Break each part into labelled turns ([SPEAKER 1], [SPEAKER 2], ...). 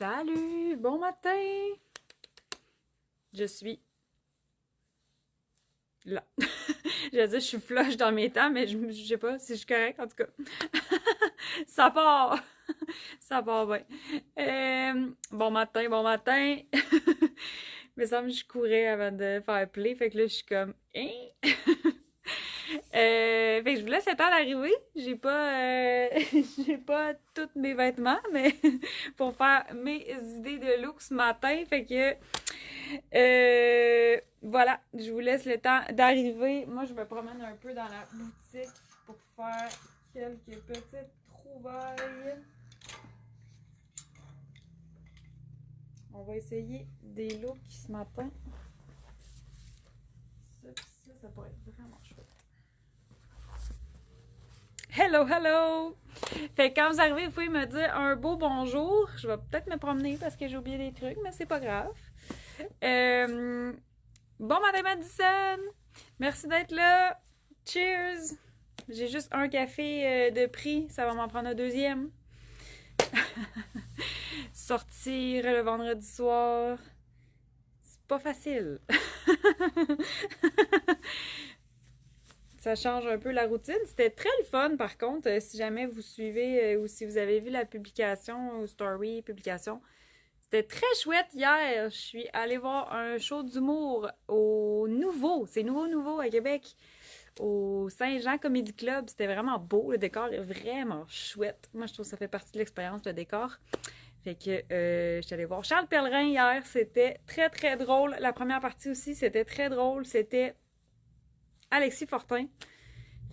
[SPEAKER 1] Salut, bon matin! Je suis là. J'allais dire, je suis flush dans mes temps, mais je sais pas si je suis correcte, en tout cas. Ça part! Ça part bien. Bon matin, bon matin! Il me semble que je courais avant de faire play, fait que là, je suis comme, hein? Fait que je vous laisse le temps d'arriver. J'ai pas, j'ai pas tous mes vêtements, mais pour faire mes idées de look ce matin. Fait que, voilà, je vous laisse le temps d'arriver. Moi, je me promène un peu dans la boutique pour faire quelques petites trouvailles. On va essayer des looks ce matin. Ça pourrait être vraiment chouette. Hello, hello! Fait que quand vous arrivez, vous pouvez me dire un beau bonjour. Je vais peut-être me promener parce que j'ai oublié des trucs, mais c'est pas grave. Bon matin, Madison! Merci d'être là! Cheers! J'ai juste un café de prix, ça va m'en prendre un deuxième. Sortir le vendredi soir, c'est pas facile. Ça change un peu la routine. C'était très le fun, par contre, si jamais vous suivez ou si vous avez vu la publication ou story publication. C'était très chouette hier. Je suis allée voir un show d'humour au Nouveau. C'est nouveau à Québec. Au Saint-Jean Comedy Club. C'était vraiment beau. Le décor est vraiment chouette. Moi, je trouve que ça fait partie de l'expérience, le décor. Fait que je suis allée voir Charles Pellerin hier. C'était très, très drôle. La première partie aussi, c'était très drôle. C'était Alexis Fortin.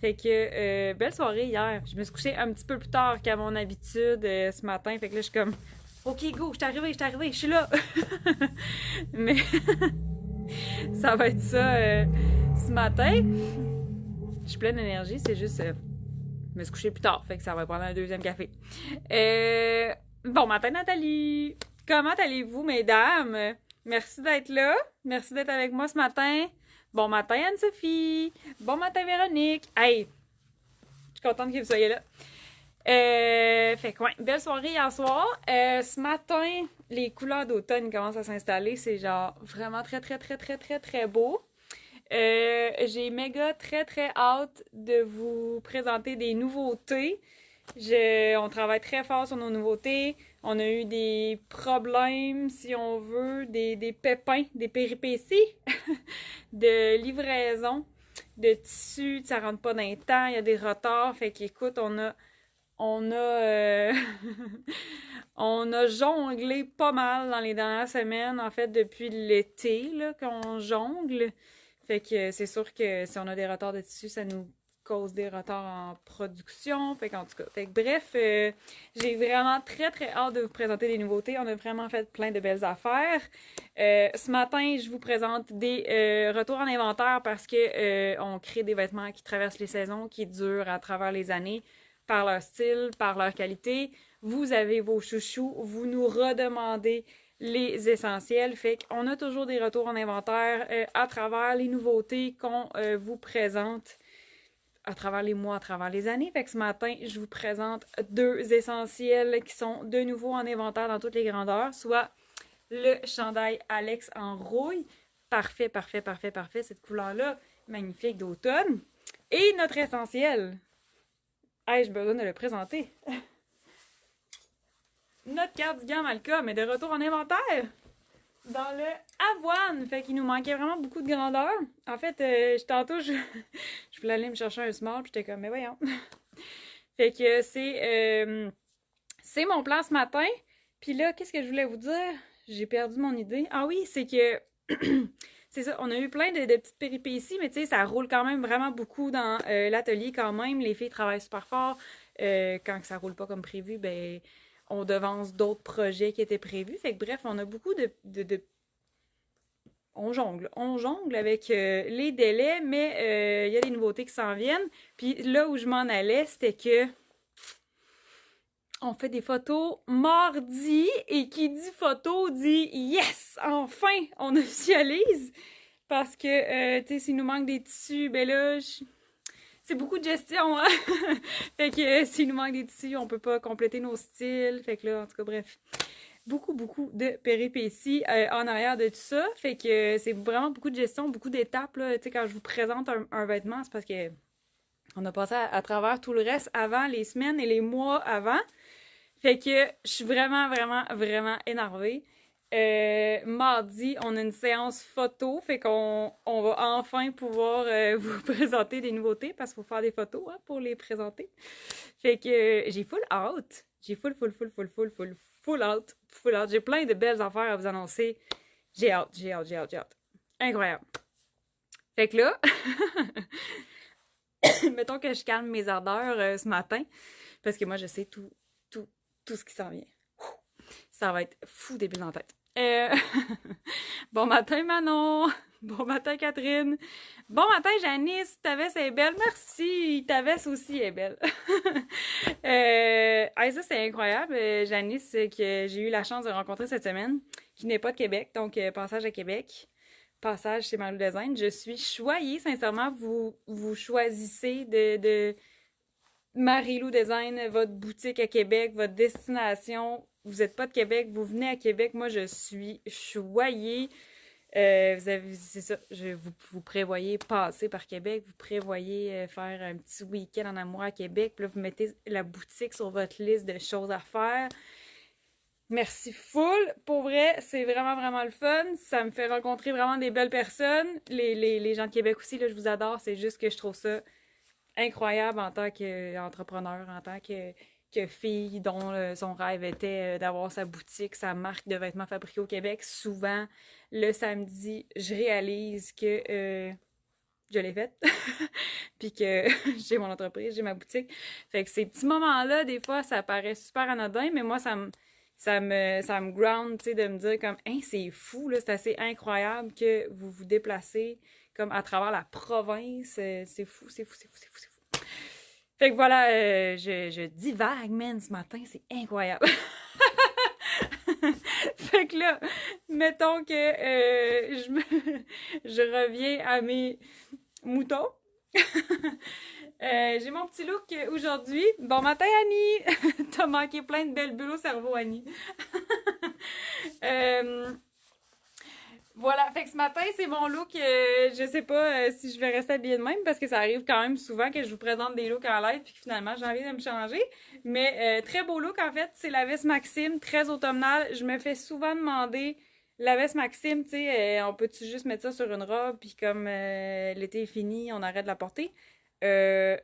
[SPEAKER 1] Fait que belle soirée hier. Je me suis couchée un petit peu plus tard qu'à mon habitude ce matin. Fait que là, je suis comme, OK, go, je suis arrivée, je suis là. Mais ça va être ça ce matin. Je suis pleine d'énergie, c'est juste je me suis couchée plus tard. Fait que ça va prendre un deuxième café. Bon matin, Nathalie. Comment allez-vous, mesdames? Merci d'être là. Merci d'être avec moi ce matin. Bon matin, Anne-Sophie. Bon matin, Véronique. Hey, je suis contente que vous soyez là. Fait que, ouais, belle soirée hier soir. Ce matin, les couleurs d'automne commencent à s'installer. C'est genre vraiment très, très, très, très, très, très beau. J'ai méga très, très hâte de vous présenter des nouveautés. On travaille très fort sur nos nouveautés. On a eu des problèmes, si on veut, des pépins, des péripéties de livraison de tissus. Ça rentre pas dans les temps, il y a des retards. Fait qu'écoute, on a on a jonglé pas mal dans les dernières semaines, en fait, depuis l'été, là, qu'on jongle. Fait que c'est sûr que si on a des retards de tissus, ça nous cause des retards en production. Fait qu'en tout cas, fait que bref, j'ai vraiment très très hâte de vous présenter des nouveautés. On a vraiment fait plein de belles affaires. Ce matin, je vous présente des retours en inventaire parce que on crée des vêtements qui traversent les saisons, qui durent à travers les années par leur style, par leur qualité. Vous avez vos chouchous, vous nous redemandez les essentiels. Fait qu'on a toujours des retours en inventaire à travers les nouveautés qu'on vous présente à travers les mois, à travers les années. Fait que ce matin, je vous présente deux essentiels qui sont de nouveau en inventaire dans toutes les grandeurs, soit le chandail Alex en rouille. Parfait, parfait, parfait, parfait. Cette couleur-là, magnifique d'automne. Et notre essentiel. Hey, j'ai besoin de le présenter. Notre cardigan Malcolm est de retour en inventaire dans le avoine. Fait qu'il nous manquait vraiment beaucoup de grandeur. En fait, tantôt, je voulais aller me chercher un small, puis j'étais comme, mais voyons. Fait que c'est mon plan ce matin. Puis là, qu'est-ce que je voulais vous dire? J'ai perdu mon idée. Ah oui, c'est que c'est ça, on a eu plein de petites péripéties, mais tu sais, ça roule quand même vraiment beaucoup dans l'atelier quand même. Les filles travaillent super fort. Quand ça roule pas comme prévu, ben on devance d'autres projets qui étaient prévus. Fait que bref, on a beaucoup de on jongle avec les délais, mais il y a des nouveautés qui s'en viennent. Puis là où je m'en allais, c'était que on fait des photos mardi, et qui dit photo dit yes! Enfin, on officialise! Parce que, tu sais, s'il nous manque des tissus, ben là, c'est beaucoup de gestion, hein? Fait que s'il nous manque des tissus, on peut pas compléter nos styles. Fait que là, en tout cas, bref. beaucoup, beaucoup de péripéties en arrière de tout ça. Fait que c'est vraiment beaucoup de gestion, beaucoup d'étapes, là. Tu sais, quand je vous présente un vêtement, c'est parce que on a passé à travers tout le reste avant, les semaines et les mois avant. Fait que je suis vraiment, vraiment, vraiment énervée. Mardi, on a une séance photo, fait qu'on va enfin pouvoir vous présenter des nouveautés parce qu'il faut faire des photos hein, pour les présenter. Fait que j'ai full out. J'ai full out. Full out. J'ai plein de belles affaires à vous annoncer. J'ai hâte, j'ai hâte, j'ai hâte, j'ai hâte. Incroyable. Fait que là, mettons que je calme mes ardeurs ce matin parce que moi, je sais tout ce qui s'en vient. Ça va être fou début dans la tête. Bon matin, Manon! Bon matin, Catherine! Bon matin, Janice! Ta veste est belle. Merci! Ta veste aussi est belle. Ça, c'est incroyable. Janice, que j'ai eu la chance de rencontrer cette semaine, qui n'est pas de Québec, donc passage à Québec. Passage chez Marilou Design. Je suis choyée, sincèrement. Vous choisissez de Marilou Design, votre boutique à Québec, votre destination. Vous n'êtes pas de Québec, vous venez à Québec. Moi, je suis choyée. C'est ça, vous prévoyez passer par Québec, vous prévoyez faire un petit week-end en amour à Québec, puis là, vous mettez la boutique sur votre liste de choses à faire. Merci full. Pour vrai, c'est vraiment, vraiment le fun. Ça me fait rencontrer vraiment des belles personnes. Les gens de Québec aussi, là, je vous adore. C'est juste que je trouve ça incroyable en tant qu'entrepreneur, en tant que fille dont son rêve était d'avoir sa boutique, sa marque de vêtements fabriqués au Québec. Souvent, le samedi, je réalise que je l'ai faite, puis que j'ai mon entreprise, j'ai ma boutique. Fait que ces petits moments-là, des fois, ça paraît super anodin, mais moi, ça me ground, tu sais, de me dire comme, hein, c'est fou, là, c'est assez incroyable que vous vous déplacez comme à travers la province. C'est fou, c'est fou, c'est fou, c'est fou, c'est fou. Fait que voilà, je divague, man, ce matin, c'est incroyable. Fait que là, mettons que je reviens à mes moutons. J'ai mon petit look aujourd'hui. Bon matin, Annie! T'as manqué plein de belles bulles au cerveau, Annie. Voilà, fait que ce matin, c'est mon look. Je sais pas si je vais rester habillée de même parce que ça arrive quand même souvent que je vous présente des looks en live puis que finalement j'ai envie de me changer. Mais très beau look en fait, c'est la veste Maxime, très automnale. Je me fais souvent demander la veste Maxime, tu sais, on peut-tu juste mettre ça sur une robe puis comme l'été est fini, on arrête de la porter?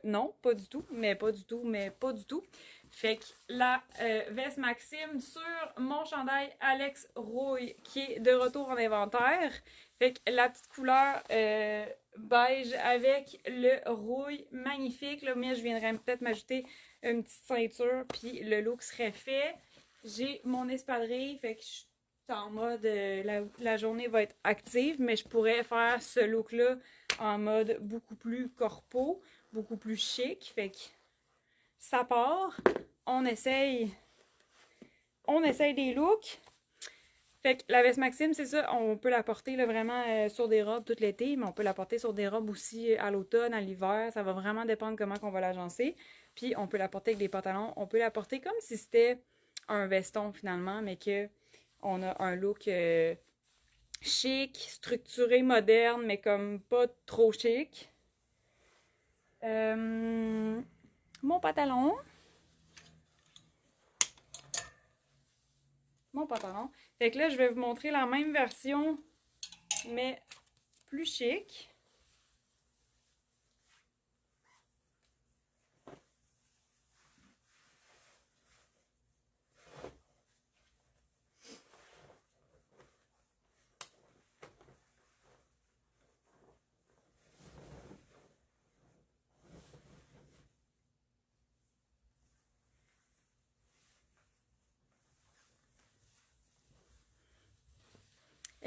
[SPEAKER 1] Non, pas du tout, mais pas du tout, mais pas du tout. Fait que la veste Maxime sur mon chandail Alex Rouille qui est de retour en inventaire. Fait que la petite couleur beige avec le rouille magnifique. Là, mais je viendrais peut-être m'ajouter une petite ceinture puis le look serait fait. J'ai mon espadrille, fait que je suis en mode la journée va être active, mais je pourrais faire ce look-là en mode beaucoup plus corpo, beaucoup plus chic. Fait que ça part. On essaye des looks. Fait que la veste Maxime, c'est ça, on peut la porter là, vraiment sur des robes tout l'été, mais on peut la porter sur des robes aussi à l'automne, à l'hiver. Ça va vraiment dépendre comment on va l'agencer. Puis on peut la porter avec des pantalons. On peut la porter comme si c'était un veston finalement, mais que on a un look chic, structuré, moderne, mais comme pas trop chic. Mon pantalon. Fait que là, je vais vous montrer la même version, mais plus chic.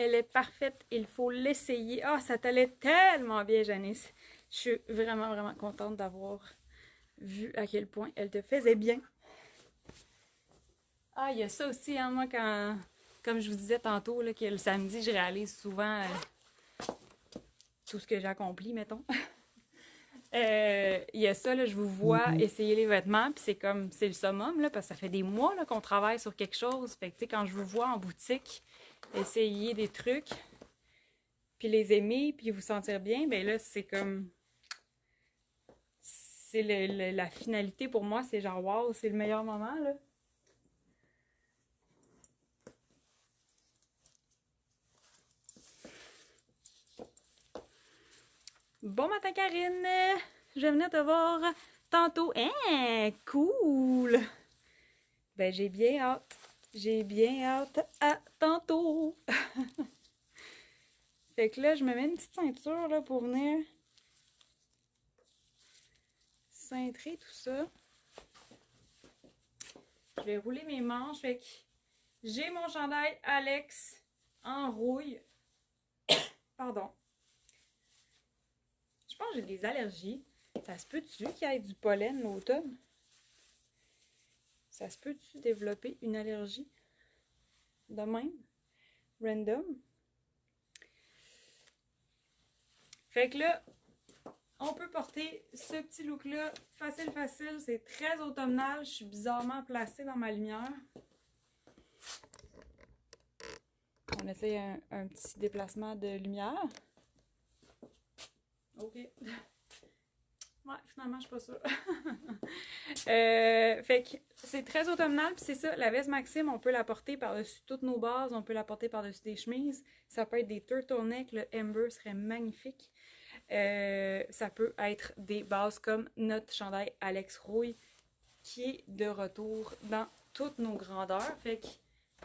[SPEAKER 1] Elle est parfaite, il faut l'essayer. Ah, ça t'allait tellement bien, Janice. Je suis vraiment, vraiment contente d'avoir vu à quel point elle te faisait bien. Ah, il y a ça aussi, hein, moi, comme je vous disais tantôt, là, que le samedi, je réalise souvent tout ce que j'ai accompli, mettons. Il y a ça, là, je vous vois essayer les vêtements, puis c'est le summum, là, parce que ça fait des mois là, qu'on travaille sur quelque chose. Fait que, tu sais, quand je vous vois en boutique essayer des trucs, puis les aimer, puis vous sentir bien, ben là, c'est comme... C'est la finalité pour moi, c'est genre, wow, c'est le meilleur moment, là. Bon matin, Karine! Je venais te voir tantôt. Hein, cool! Ben, j'ai bien hâte. J'ai bien hâte à tantôt. Fait que là, je me mets une petite ceinture là, pour venir cintrer tout ça. Je vais rouler mes manches. Fait que j'ai mon chandail Alex en rouille. Pardon. Je pense que j'ai des allergies. Ça se peut-tu qu'il y ait du pollen l'automne? Ça se peut-tu développer une allergie? De même? Random? Fait que là, on peut porter ce petit look-là facile, facile. C'est très automnal. Je suis bizarrement placée dans ma lumière. On essaye un petit déplacement de lumière. OK. Ouais, finalement, je suis pas sûre. Fait que c'est très automnal, puis c'est ça, la veste Maxime, on peut la porter par-dessus toutes nos bases, on peut la porter par-dessus des chemises. Ça peut être des turtlenecks, le Ember serait magnifique. Ça peut être des bases comme notre chandail Alex Rouille, qui est de retour dans toutes nos grandeurs. Fait que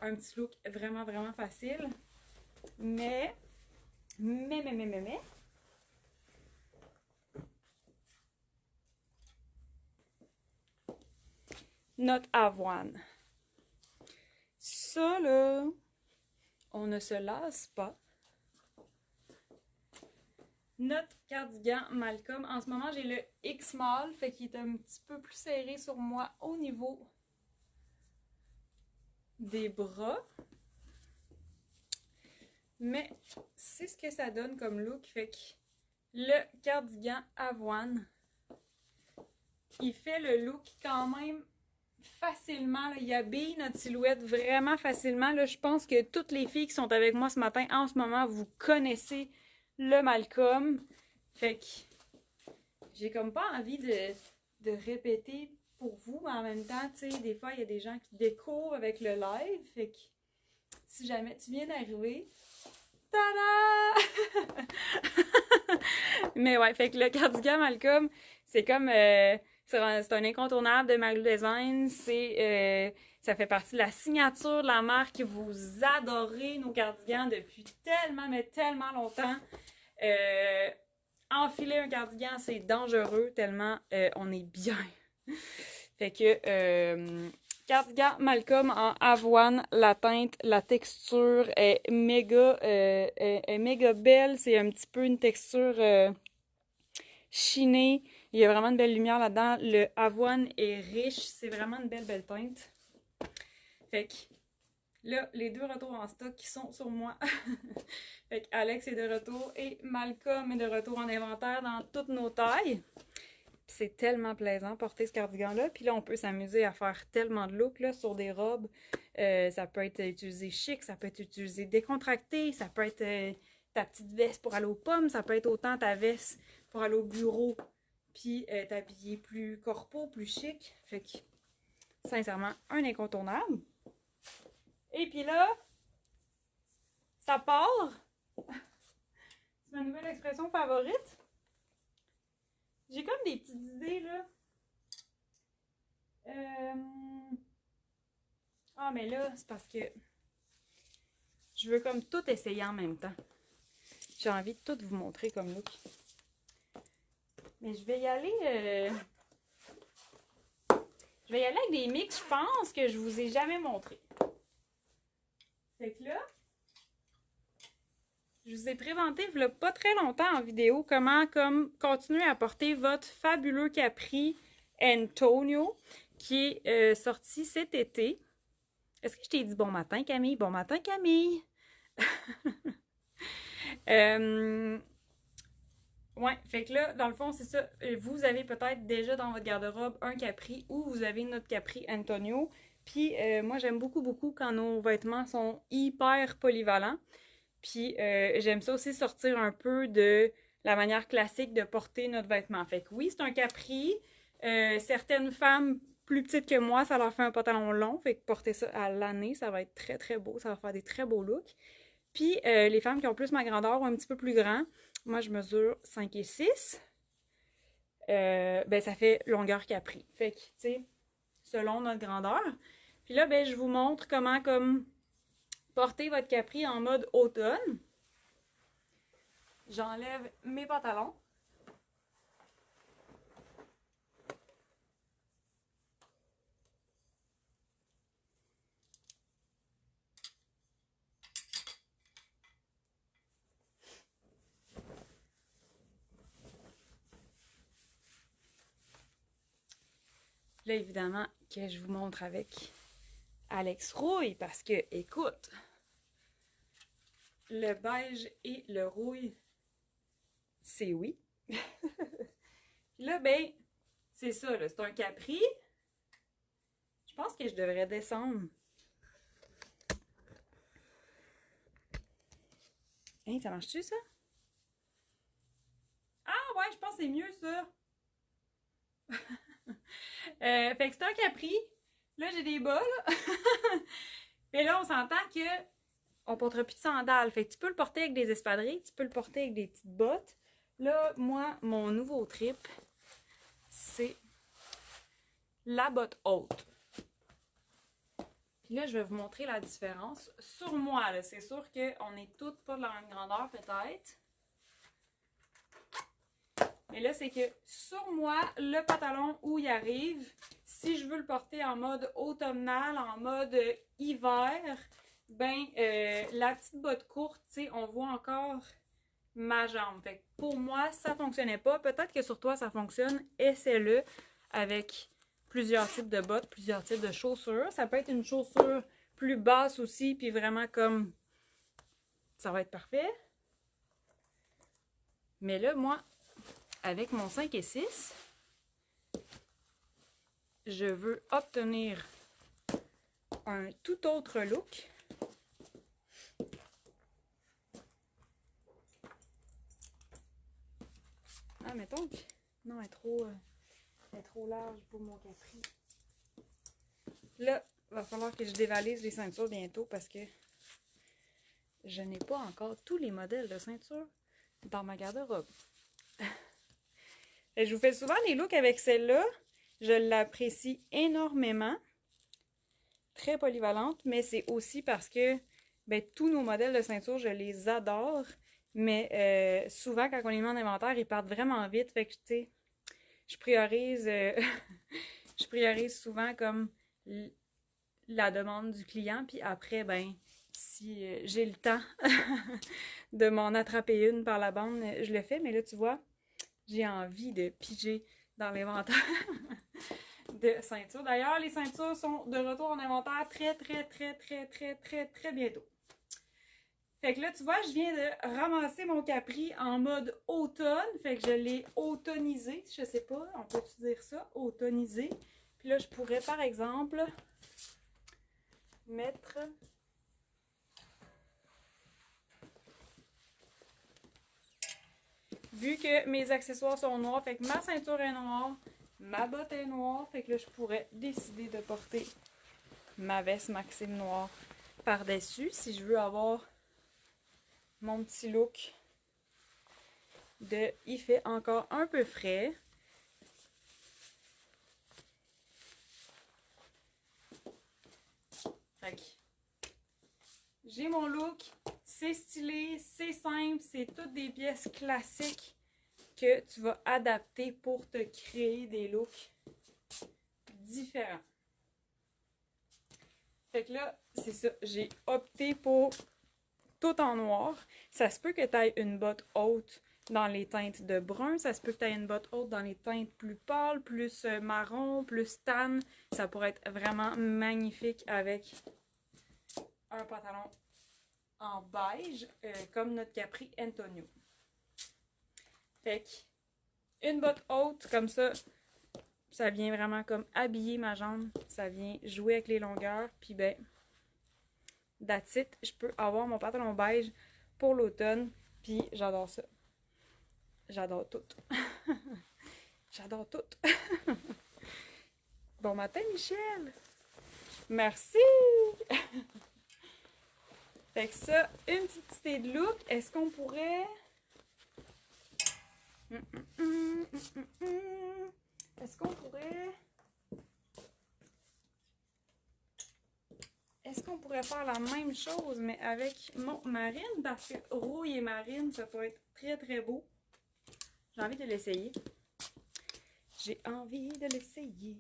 [SPEAKER 1] un petit look vraiment, vraiment facile. Mais notre avoine. Ça, là, on ne se lasse pas. Notre cardigan Malcolm, en ce moment, j'ai le X-Mall, fait qu'il est un petit peu plus serré sur moi au niveau des bras. Mais c'est ce que ça donne comme look, fait que le cardigan avoine, il fait le look quand même facilement, là. Il habille notre silhouette vraiment facilement. Là, je pense que toutes les filles qui sont avec moi ce matin, en ce moment, vous connaissez le Malcolm. Fait que j'ai comme pas envie de répéter pour vous, mais en même temps, tu sais, des fois, il y a des gens qui découvrent avec le live. Fait que si jamais tu viens d'arriver, tada! Mais ouais, fait que le cardigan Malcolm, c'est comme... c'est un incontournable de Maglou Design. Ça fait partie de la signature de la marque. Vous adorez nos cardigans depuis tellement, mais tellement longtemps. Enfiler un cardigan, c'est dangereux tellement on est bien. Fait que cardigan Malcolm en avoine, la teinte, la texture est méga belle. C'est un petit peu une texture chinée. Il y a vraiment une belle lumière là-dedans. Le avoine est riche. C'est vraiment une belle teinte. Fait que là, les deux retours en stock qui sont sur moi. Fait que Alex est de retour et Malcolm est de retour en inventaire dans toutes nos tailles. C'est tellement plaisant porter ce cardigan-là. Puis là, on peut s'amuser à faire tellement de looks là, sur des robes. Ça peut être utilisé chic, ça peut être utilisé décontracté, ça peut être ta petite veste pour aller aux pommes, ça peut être autant ta veste pour aller au bureau, puis t'habiller plus corpo, plus chic. Fait que, sincèrement, un incontournable. Et puis là, ça part. C'est ma nouvelle expression favorite. J'ai comme des petites idées, là. Ah, mais là, c'est parce que je veux comme tout essayer en même temps. J'ai envie de tout vous montrer comme look. Mais je vais y aller... Je vais y aller avec des mix, je pense, que je vous ai jamais montré. Fait que là, je vous ai présenté, il y a pas très longtemps en vidéo, comment continuer à porter votre fabuleux Capri Antonio, qui est sorti cet été. Est-ce que je t'ai dit bon matin, Camille? Bon matin, Camille! Ouais, fait que là, dans le fond, c'est ça. Vous avez peut-être déjà dans votre garde-robe un Capri ou vous avez notre Capri Antonio. Puis moi, j'aime beaucoup, beaucoup quand nos vêtements sont hyper polyvalents. Puis j'aime ça aussi sortir un peu de la manière classique de porter notre vêtement. Fait que oui, c'est un Capri. Certaines femmes plus petites que moi, ça leur fait un pantalon long. Fait que porter ça à l'année, ça va être très, très beau. Ça va faire des très beaux looks. Puis les femmes qui ont plus ma grandeur ou un petit peu plus grand, moi je mesure 5 et 6. Ben ça fait longueur Capri. Fait que, tu sais, selon notre grandeur. Puis là, ben je vous montre comment comme porter votre Capri en mode automne. J'enlève mes pantalons. Là, évidemment, que je vous montre avec Alex Rouille parce que, écoute, le beige et le rouille, c'est oui. Là, ben, c'est ça, là, c'est un Capri. Je pense que je devrais descendre. Hein, ça marche-tu, ça? Ah ouais, je pense que c'est mieux, ça. Fait que c'est un Capri. Là, j'ai des bas, là. Et là, on s'entend que on portera plus de sandales. Fait que tu peux le porter avec des espadrilles, tu peux le porter avec des petites bottes. Là, moi, mon nouveau trip, c'est la botte haute. Puis là, je vais vous montrer la différence. Sur moi, là, c'est sûr qu'on est toutes pas de la même grandeur, peut-être. Mais là, c'est que sur moi, le pantalon où il arrive, si je veux le porter en mode automnal, en mode hiver, ben, la petite botte courte, tu sais, on voit encore ma jambe. Fait que pour moi, ça fonctionnait pas. Peut-être que sur toi, ça fonctionne. Essaie-le avec plusieurs types de bottes, plusieurs types de chaussures. Ça peut être une chaussure plus basse aussi, puis vraiment comme ça va être parfait. Mais là, moi, avec mon 5 et 6, je veux obtenir un tout autre look. Ah, mettons que... Non, elle est trop large pour mon Capri. Là, il va falloir que je dévalise les ceintures bientôt parce que je n'ai pas encore tous les modèles de ceintures dans ma garde-robe. Je vous fais souvent des looks avec celle-là. Je l'apprécie énormément. Très polyvalente, mais c'est aussi parce que ben, tous nos modèles de ceinture, je les adore. Mais souvent, quand on les met en inventaire, ils partent vraiment vite. Fait que, tu sais, je priorise, je priorise souvent comme la demande du client. Puis après, ben, si j'ai le temps de m'en attraper une par la bande, je le fais. Mais là, tu vois, j'ai envie de piger dans l'inventaire de ceintures. D'ailleurs, les ceintures sont de retour en inventaire très bientôt. Fait que là, tu vois, je viens de ramasser mon Capri en mode automne. Fait que je l'ai automnisé, je sais pas, on peut-tu dire ça? Automnisé. Puis là, je pourrais, par exemple, mettre... Vu que mes accessoires sont noirs, fait que ma ceinture est noire, ma botte est noire, fait que là, je pourrais décider de porter ma veste Maxime noire par-dessus si je veux avoir mon petit look de il fait encore un peu frais. Fait que j'ai mon look, c'est stylé, c'est simple, c'est toutes des pièces classiques que tu vas adapter pour te créer des looks différents. Fait que là, c'est ça, j'ai opté pour tout en noir. Ça se peut que tu aies une botte haute dans les teintes de brun, ça se peut que tu aies une botte haute dans les teintes plus pâles, plus marron, plus tan. Ça pourrait être vraiment magnifique avec un pantalon en beige, comme notre Capri Antonio. Fait que une botte haute, comme ça vient vraiment comme habiller ma jambe. Ça vient jouer avec les longueurs. Puis ben, that's it. Je peux avoir mon pantalon beige pour l'automne. Puis j'adore ça. J'adore tout. J'adore tout. Bon matin, Michel! Merci! Fait que ça, une petite idée de look. Est-ce qu'on pourrait... Est-ce qu'on pourrait... Est-ce qu'on pourrait faire la même chose, mais avec mon marine? Parce que rouille et marine, ça peut être très très beau. J'ai envie de l'essayer. J'ai envie de l'essayer.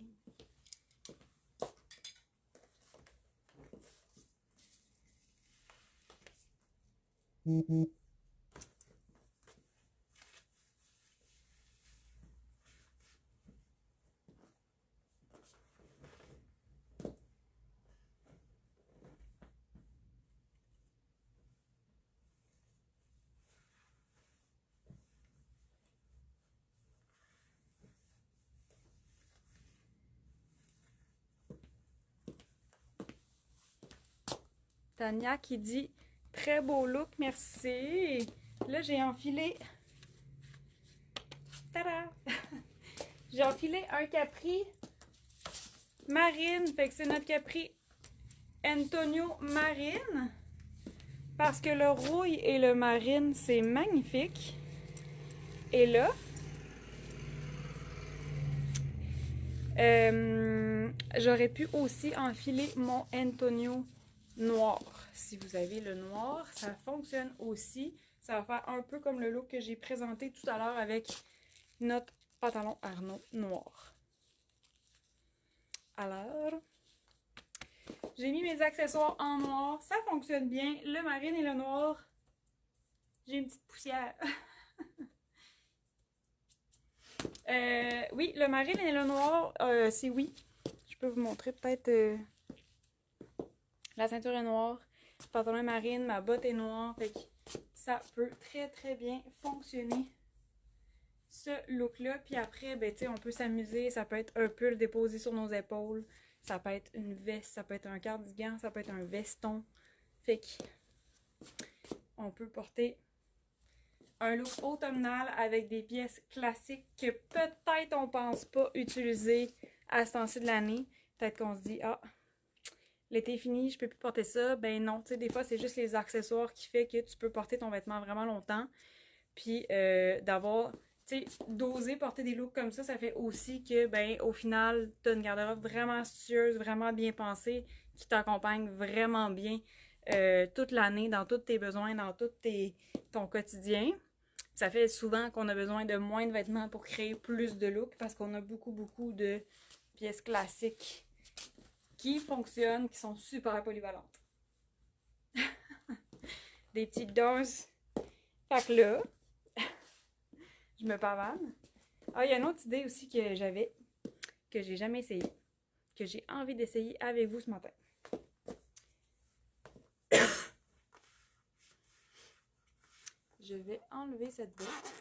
[SPEAKER 1] Tania qui dit très beau look, merci. Là, j'ai enfilé. Tada! J'ai enfilé un capri marine. Fait que c'est notre capri Antonio Marine. Parce que le rouille et le marine, c'est magnifique. Et là, j'aurais pu aussi enfiler mon Antonio noir. Si vous avez le noir, ça fonctionne aussi. Ça va faire un peu comme le look que j'ai présenté tout à l'heure avec notre pantalon Arnaud noir. Alors, j'ai mis mes accessoires en noir. Ça fonctionne bien. Le marine et le noir, j'ai une petite poussière. Oui, le marine et le noir, c'est oui. Je peux vous montrer peut-être la ceinture est noire, le pantalon est marine, ma botte est noire. Fait que ça peut très très bien fonctionner ce look-là. Puis après, ben, on peut s'amuser. Ça peut être un pull déposé sur nos épaules. Ça peut être une veste, ça peut être un cardigan, ça peut être un veston. Fait que on peut porter un look automnal avec des pièces classiques que peut-être on pense pas utiliser à ce temps-ci de l'année. Peut-être qu'on se dit, ah, l'été est fini, je peux plus porter ça. Ben non, tu sais, des fois, c'est juste les accessoires qui fait que tu peux porter ton vêtement vraiment longtemps. Puis d'avoir, tu sais, d'oser porter des looks comme ça fait aussi que, ben, au final, tu as une garde-robe vraiment astucieuse, vraiment bien pensée, qui t'accompagne vraiment bien toute l'année, dans tous tes besoins, dans tout ton quotidien. Ça fait souvent qu'on a besoin de moins de vêtements pour créer plus de looks parce qu'on a beaucoup de pièces classiques qui fonctionnent, qui sont super polyvalentes. Des petites doses. Fait que là, je me pavane. Ah, il y a une autre idée aussi que j'avais, que j'ai jamais essayé, que j'ai envie d'essayer avec vous ce matin. Je vais enlever cette botte.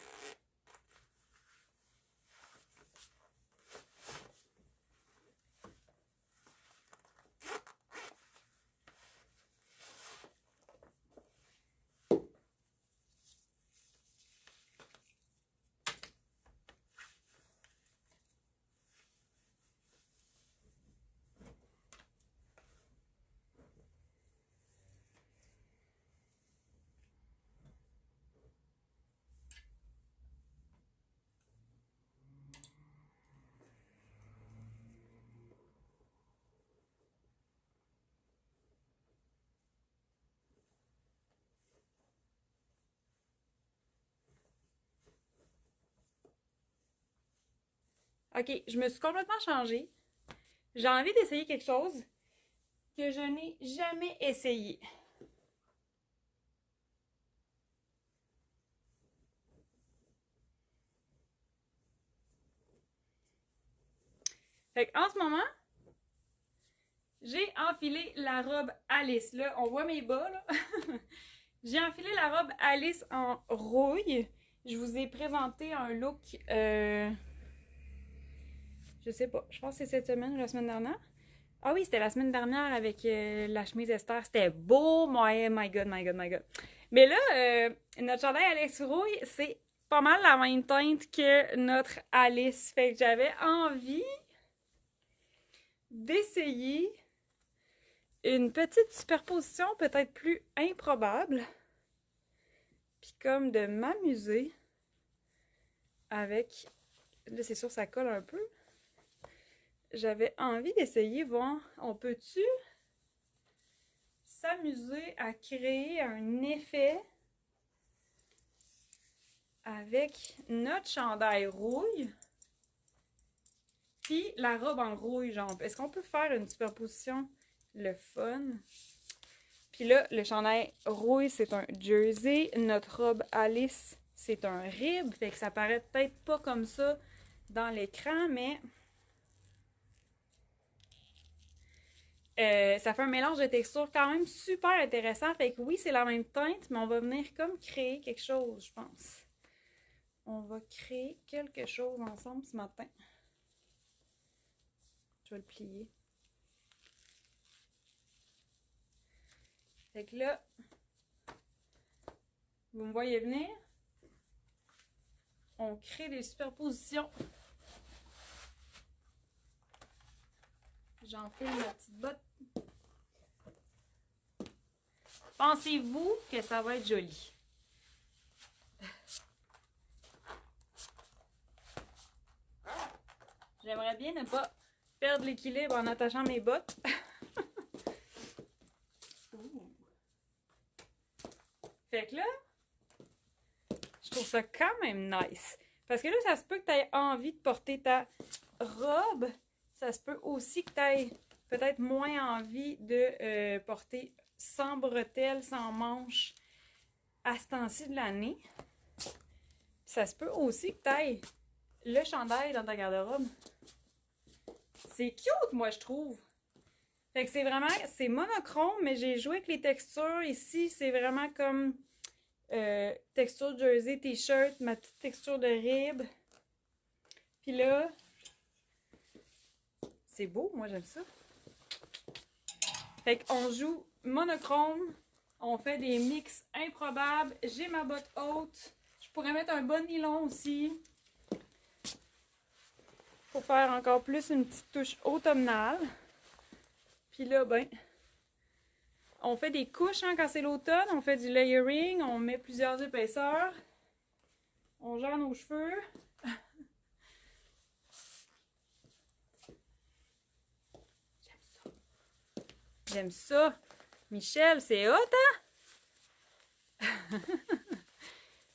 [SPEAKER 1] Ok, je me suis complètement changée. J'ai envie d'essayer quelque chose que je n'ai jamais essayé. Fait qu'en ce moment, j'ai enfilé la robe Alice. Là, on voit mes bas, là. J'ai enfilé la robe Alice en rouille. Je vous ai présenté un look, je sais pas, je pense que c'est cette semaine ou la semaine dernière. Ah oui, c'était la semaine dernière avec la chemise Esther. C'était beau, my god, my god, my god. Mais là, notre chandail Alex Rouille, c'est pas mal la même teinte que notre Alice. Fait que j'avais envie d'essayer une petite superposition peut-être plus improbable. Puis comme de m'amuser avec... Là, c'est sûr, ça colle un peu. J'avais envie d'essayer, voir, on peut-tu s'amuser à créer un effet avec notre chandail rouille puis la robe en rouille, genre. Est-ce qu'on peut faire une superposition le fun? Puis là, le chandail rouille, c'est un jersey. Notre robe Alice, c'est un rib. Fait que ça paraît peut-être pas comme ça dans l'écran, mais... ça fait un mélange de textures quand même super intéressant. Fait que oui, c'est la même teinte, mais on va venir comme créer quelque chose, je pense. On va créer quelque chose ensemble ce matin. Je vais le plier. Fait que là, vous me voyez venir. On crée des superpositions. J'enfile ma petite botte. Pensez-vous que ça va être joli? J'aimerais bien ne pas perdre l'équilibre en attachant mes bottes. Fait que là, je trouve ça quand même nice. Parce que là, ça se peut que tu aies envie de porter ta robe. Ça se peut aussi que tu aies peut-être moins envie de porter sans bretelles, sans manches à ce temps-ci de l'année. Ça se peut aussi que tu aies le chandail dans ta garde-robe. C'est cute, moi, je trouve. Fait que c'est vraiment, c'est monochrome, mais j'ai joué avec les textures. Ici, c'est vraiment comme texture jersey, t-shirt, ma petite texture de rib. Puis là, c'est beau, moi j'aime ça. Fait qu'on joue monochrome, on fait des mix improbables. J'ai ma botte haute. Je pourrais mettre un bon nylon aussi. Pour faire encore plus une petite touche automnale. Puis là, ben, on fait des couches hein, quand c'est l'automne. On fait du layering, on met plusieurs épaisseurs. On gère nos cheveux. J'aime ça. Michel, c'est hot, hein?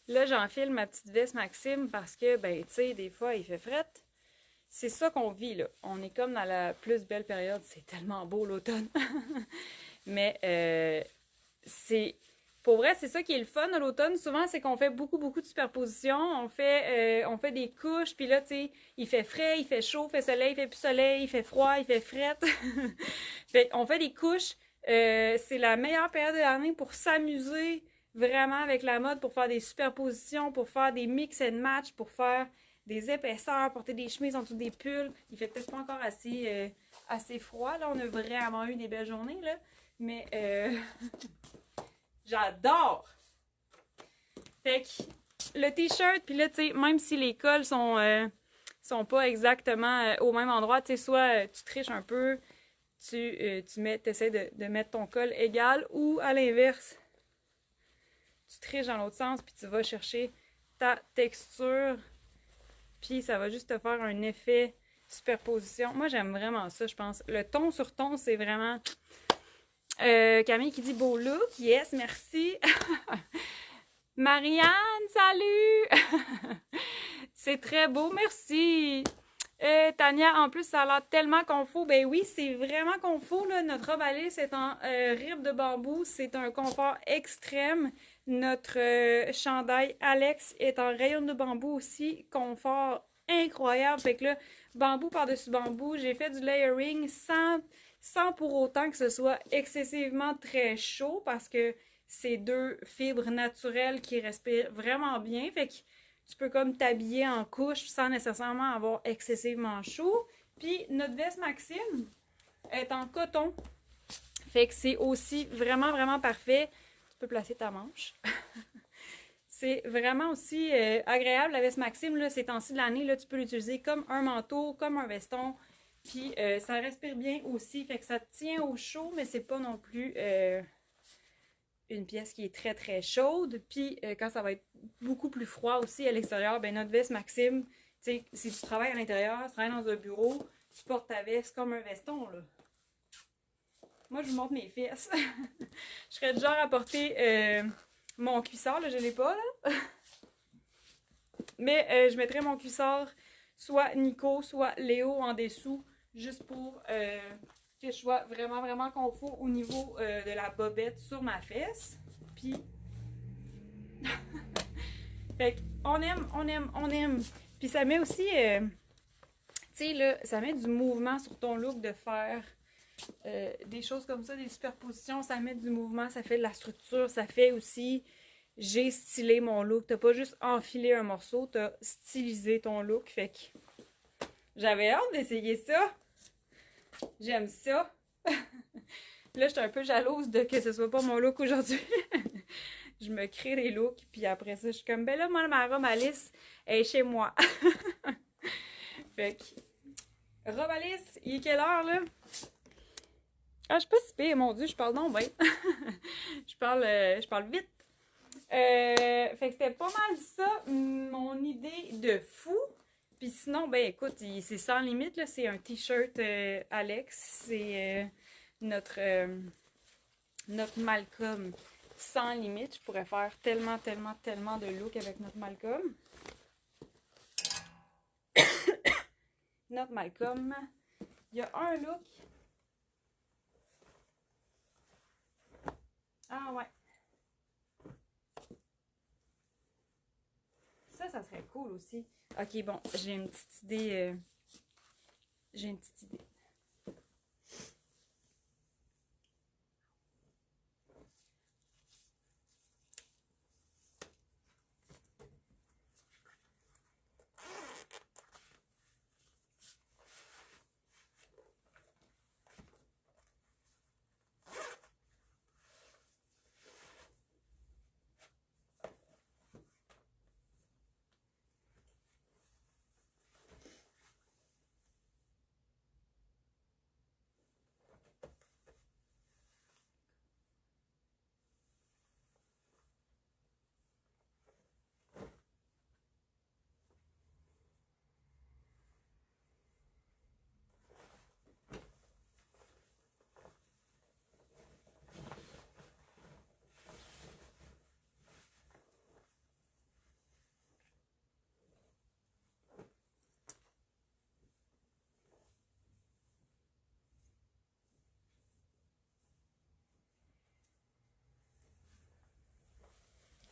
[SPEAKER 1] Là, j'enfile ma petite veste Maxime parce que, ben, tu sais, des fois, il fait fret. C'est ça qu'on vit, là. On est comme dans la plus belle période. C'est tellement beau, l'automne. Mais, c'est... Pour vrai, c'est ça qui est le fun à l'automne. Souvent, c'est qu'on fait beaucoup de superpositions. On fait des couches, puis là, tu sais, il fait frais, il fait chaud, il fait soleil, il fait plus soleil, il fait froid, il fait fret. On fait des couches. C'est la meilleure période de l'année pour s'amuser vraiment avec la mode, pour faire des superpositions, pour faire des mix and match, pour faire des épaisseurs, porter des chemises en dessous des pulls. Il fait peut-être pas encore assez froid. Là, on a vraiment eu des belles journées, là. Mais j'adore! Fait que le t-shirt, puis là, tu sais, même si les cols sont pas exactement au même endroit, tu sais, soit tu triches un peu, tu essaies de mettre ton col égal, ou à l'inverse, tu triches dans l'autre sens, puis tu vas chercher ta texture, puis ça va juste te faire un effet superposition. Moi, j'aime vraiment ça, je pense. Le ton sur ton, c'est vraiment... Camille qui dit beau look. Yes, merci. Marianne, salut! C'est très beau, merci. Tania, en plus, ça a l'air tellement confort. Ben oui, c'est vraiment confort, là. Notre robe Alice est en rib de bambou. C'est un confort extrême. Notre chandail Alex est en rayon de bambou aussi. Confort incroyable. Fait que là, bambou par-dessus bambou. J'ai fait du layering sans pour autant que ce soit excessivement très chaud parce que c'est deux fibres naturelles qui respirent vraiment bien. Fait que tu peux comme t'habiller en couche sans nécessairement avoir excessivement chaud. Puis notre veste Maxime est en coton. Fait que c'est aussi vraiment, vraiment parfait. Tu peux placer ta manche. C'est vraiment aussi agréable, la veste Maxime, là, ces temps-ci de l'année, là, tu peux l'utiliser comme un manteau, comme un veston. Puis ça respire bien aussi, fait que ça tient au chaud, mais c'est pas non plus une pièce qui est très très chaude. Puis quand ça va être beaucoup plus froid aussi à l'extérieur, ben notre veste Maxime, tu sais, si tu travailles à l'intérieur, tu travailles dans un bureau, tu portes ta veste comme un veston, là. Moi, je vous montre mes fesses. Je serais du genre à porter mon cuissard, là, je l'ai pas, là. Mais je mettrais mon cuissard, soit Nico, soit Léo en dessous, juste pour que je sois vraiment, vraiment confort au niveau de la bobette sur ma fesse. Puis, fait qu'on aime, on aime, on aime. Puis ça met aussi, tu sais, là, ça met du mouvement sur ton look de faire des choses comme ça, des superpositions, ça met du mouvement, ça fait de la structure, ça fait aussi, j'ai stylé mon look. T'as pas juste enfilé un morceau, t'as stylisé ton look. Fait que j'avais hâte d'essayer ça. J'aime ça. Là, j'étais un peu jalouse de que ce soit pas mon look aujourd'hui. Je me crée des looks, puis après ça, je suis comme, ben là, moi, ma robe Alice est chez moi. Fait que, robe Alice, il est quelle heure, là? Ah, je suis pas si pire, mon Dieu, je parle non bien. je parle vite. Fait que c'était pas mal ça, mon idée de fou. Puis sinon, ben écoute, c'est sans limite, là. C'est un t-shirt Alex. C'est notre Malcolm sans limite. Je pourrais faire tellement, tellement, tellement de looks avec notre Malcolm. Notre Malcolm. Il y a un look. Ah ouais. Ça serait cool aussi. Ok, bon, j'ai une petite idée. J'ai une petite idée.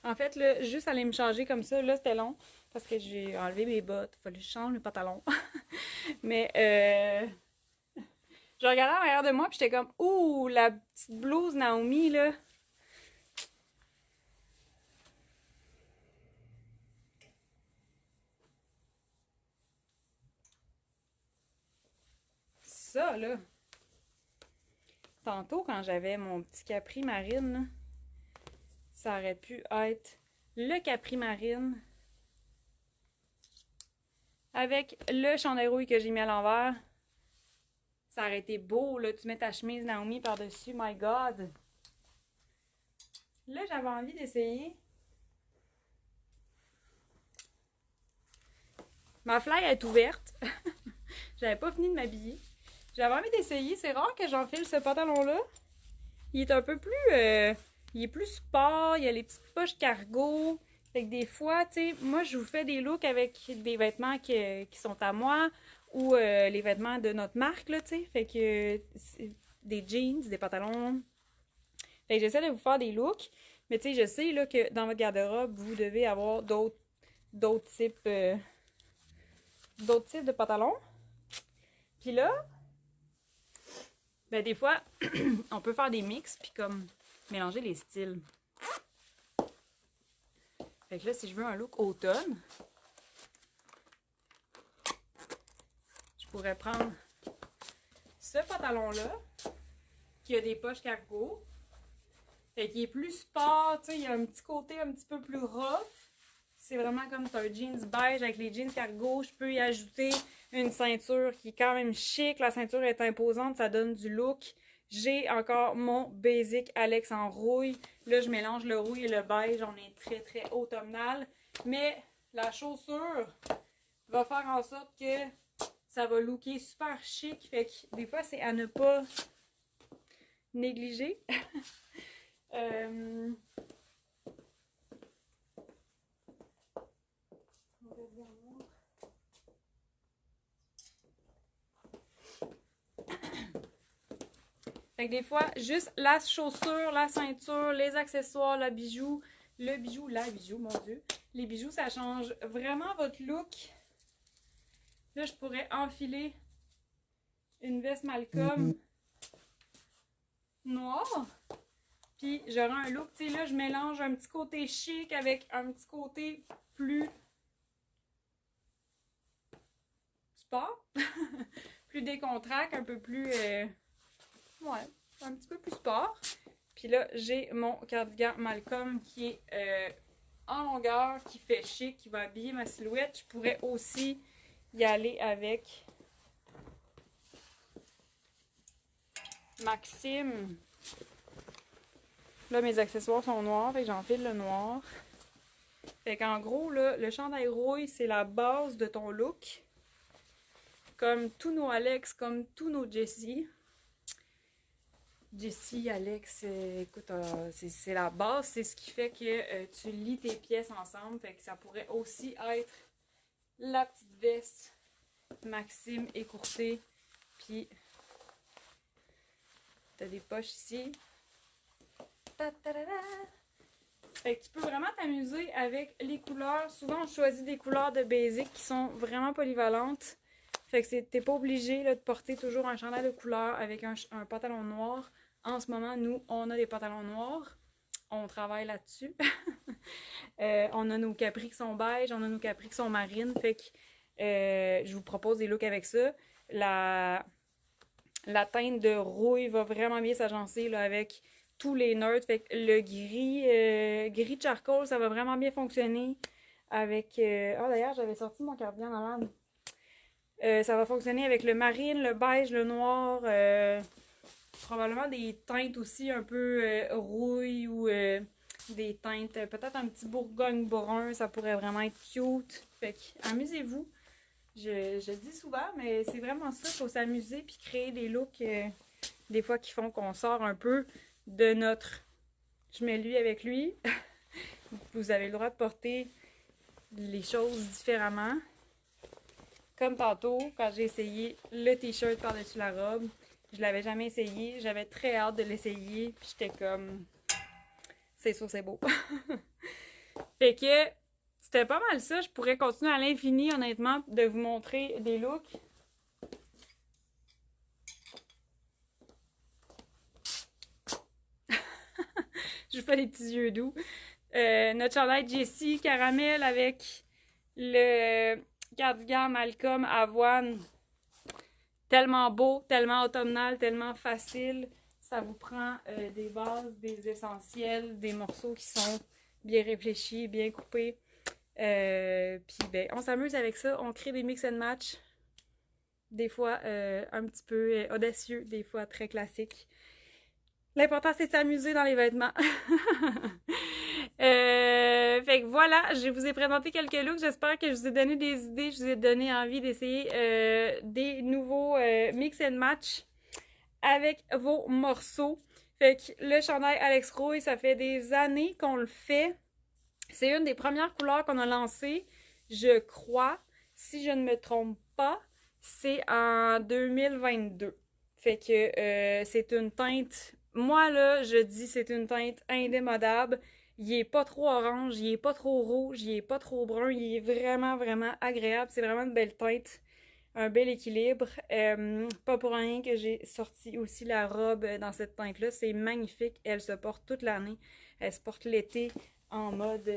[SPEAKER 1] En fait, là, juste aller me changer comme ça, là, c'était long. Parce que j'ai enlevé mes bottes. Il fallait que je change mes pantalons. Mais, je regardais en arrière de moi, puis j'étais comme, ouh, la petite blouse Naomi, là. Ça, là. Tantôt, quand j'avais mon petit capri marine, là, ça aurait pu être le capri marine avec le chandail rouille que j'ai mis à l'envers. Ça aurait été beau, là. Tu mets ta chemise Naomi par-dessus. My God! Là, j'avais envie d'essayer. Ma fly est ouverte. J'avais pas fini de m'habiller. J'avais envie d'essayer. C'est rare que j'enfile ce pantalon-là. Il est un peu plus... il est plus sport. Il y a les petites poches cargo. Fait que des fois, tu sais, moi, je vous fais des looks avec des vêtements qui sont à moi ou les vêtements de notre marque, là, tu sais. Fait que des jeans, des pantalons. Fait que j'essaie de vous faire des looks. Mais tu sais, je sais, là, que dans votre garde-robe, vous devez avoir d'autres types de pantalons. Puis là, ben des fois, on peut faire des mix puis comme mélanger les styles. Fait que là, si je veux un look automne, je pourrais prendre ce pantalon-là, qui a des poches cargo. Fait qu'il est plus sport, tu sais, il y a un petit côté un petit peu plus rough. C'est vraiment comme un jeans beige avec les jeans cargo. Je peux y ajouter une ceinture qui est quand même chic. La ceinture est imposante, ça donne du look. J'ai encore mon basic Alex en rouille. Là, je mélange le rouille et le beige. On est très, très automnal. Mais la chaussure va faire en sorte que ça va looker super chic. Fait que des fois, c'est à ne pas négliger. Fait que des fois, juste la chaussure, la ceinture, les accessoires, le bijou, mon Dieu. Les bijoux, ça change vraiment votre look. Là, je pourrais enfiler une veste Malcolm noire. Puis j'aurai un look, tu sais, là, je mélange un petit côté chic avec un petit côté plus sport, plus décontracté, un peu plus, ouais, un petit peu plus sport. Puis là, j'ai mon cardigan Malcolm qui est en longueur, qui fait chic, qui va habiller ma silhouette. Je pourrais aussi y aller avec Maxime. Là, mes accessoires sont noirs, fait que j'enfile le noir. Fait qu'en gros, là, le chandail rouille, c'est la base de ton look. Comme tous nos Alex, comme tous nos Jessie. Jessie, Alex, écoute, c'est la base, c'est ce qui fait que tu lis tes pièces ensemble. Fait que ça pourrait aussi être la petite veste Maxime écourtée. Puis, t'as des poches ici. Fait que tu peux vraiment t'amuser avec les couleurs. Souvent, on choisit des couleurs de basic qui sont vraiment polyvalentes. Fait que t'es pas obligé là, de porter toujours un chandail de couleur avec un pantalon noir. En ce moment, nous, on a des pantalons noirs. On travaille là-dessus. On a nos capris qui sont beige, on a nos capris qui sont marines. Fait que je vous propose des looks avec ça. La teinte de rouille va vraiment bien s'agencer là, avec tous les neutres. Fait que le gris charcoal, ça va vraiment bien fonctionner avec... oh d'ailleurs, j'avais sorti mon cardigan malade. Ça va fonctionner avec le marine, le beige, le noir. Probablement des teintes aussi un peu rouille ou des teintes, peut-être un petit bourgogne brun. Ça pourrait vraiment être cute. Fait que amusez-vous. Je le dis souvent, mais c'est vraiment ça. Il faut s'amuser puis créer des looks des fois qui font qu'on sort un peu de notre je mets lui avec lui. Vous avez le droit de porter les choses différemment. Comme tantôt, quand j'ai essayé le t-shirt par-dessus la robe, je l'avais jamais essayé. J'avais très hâte de l'essayer. Puis j'étais comme, c'est sûr, c'est beau. Fait que c'était pas mal ça. Je pourrais continuer à l'infini, honnêtement, de vous montrer des looks. Je vous fais des petits yeux doux. Notre chandail Jessie caramel avec le cardigan Malcolm avoine. Tellement beau, tellement automnal, tellement facile. Ça vous prend des bases, des essentiels, des morceaux qui sont bien réfléchis, bien coupés. Puis ben, on s'amuse avec ça. On crée des mix and match. Des fois un petit peu audacieux, des fois très classiques. L'important, c'est de s'amuser dans les vêtements. Fait que voilà, je vous ai présenté quelques looks. J'espère que je vous ai donné des idées. Je vous ai donné envie d'essayer des nouveaux mix and match avec vos morceaux. Fait que le chandail Alex Rouille, ça fait des années qu'on le fait. C'est une des premières couleurs qu'on a lancées, je crois. Si je ne me trompe pas, c'est en 2022. Fait que c'est une teinte... Moi, là, je dis c'est une teinte indémodable. Il est pas trop orange, il est pas trop rouge, il est pas trop brun. Il est vraiment, vraiment agréable. C'est vraiment une belle teinte. Un bel équilibre. Pas pour rien que j'ai sorti aussi la robe dans cette teinte-là. C'est magnifique. Elle se porte toute l'année. Elle se porte l'été en mode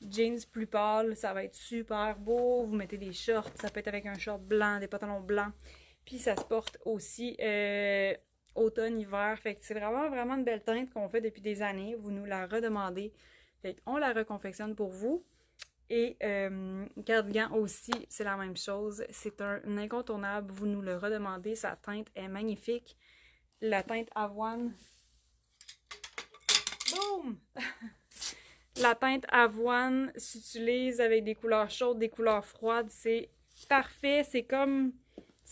[SPEAKER 1] jeans plus pâle, ça va être super beau. Vous mettez des shorts, ça peut être avec un short blanc, des pantalons blancs. Puis ça se porte aussi automne-hiver. Fait que c'est vraiment, vraiment une belle teinte qu'on fait depuis des années. Vous nous la redemandez. Fait qu'on la reconfectionne pour vous. Et cardigan aussi, c'est la même chose. C'est un incontournable. Vous nous le redemandez. Sa teinte est magnifique. La teinte avoine. Boum! La teinte avoine s'utilise avec des couleurs chaudes, des couleurs froides. C'est parfait. C'est comme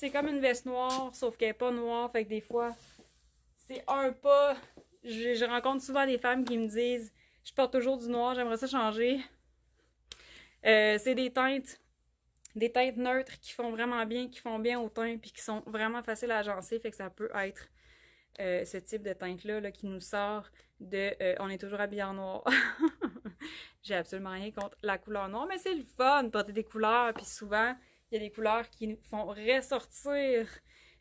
[SPEAKER 1] une veste noire, sauf qu'elle n'est pas noire. Fait que des fois, c'est un pas. Je rencontre souvent des femmes qui me disent « Je porte toujours du noir, j'aimerais ça changer. » C'est des teintes neutres qui font vraiment bien, qui font bien au teint, puis qui sont vraiment faciles à agencer. Fait que ça peut être ce type de teinte-là là, qui nous sort de on est toujours habillé en noir. J'ai absolument rien contre la couleur noire, mais c'est le fun de porter des couleurs, puis souvent, il y a des couleurs qui nous font ressortir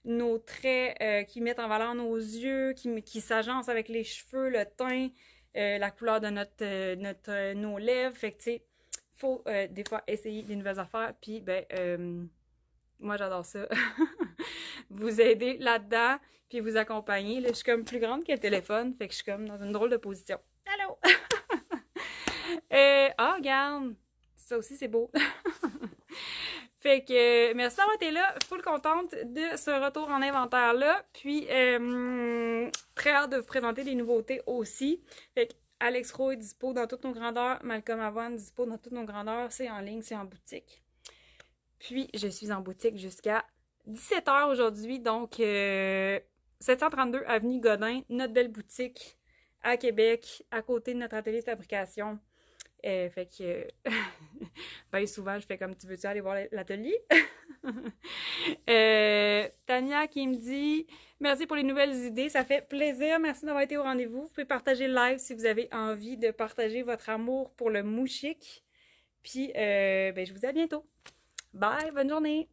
[SPEAKER 1] nos traits, qui mettent en valeur nos yeux, qui s'agencent avec les cheveux, le teint, la couleur de nos lèvres. Fait que, tu sais, faut des fois essayer des nouvelles affaires, puis, ben, moi, j'adore ça. Vous aider là-dedans, puis vous accompagner. Là, je suis comme plus grande que le téléphone, fait que je suis comme dans une drôle de position. Allô? Regarde! Ça aussi, c'est beau. Fait que merci d'avoir été là. Full contente de ce retour en inventaire-là. Puis, très hâte de vous présenter des nouveautés aussi. Fait que Alex Roy est dispo dans toutes nos grandeurs. Malcolm Avoine dispo dans toutes nos grandeurs. C'est en ligne, c'est en boutique. Puis, je suis en boutique jusqu'à 17h aujourd'hui. Donc, 732 Avenue Godin, notre belle boutique à Québec, à côté de notre atelier de fabrication. Fait que, ben souvent, je fais comme tu veux-tu aller voir l'atelier? Tania qui me dit merci pour les nouvelles idées, ça fait plaisir, merci d'avoir été au rendez-vous. Vous pouvez partager le live si vous avez envie de partager votre amour pour le mou chic. Puis, ben, je vous dis à bientôt. Bye, bonne journée!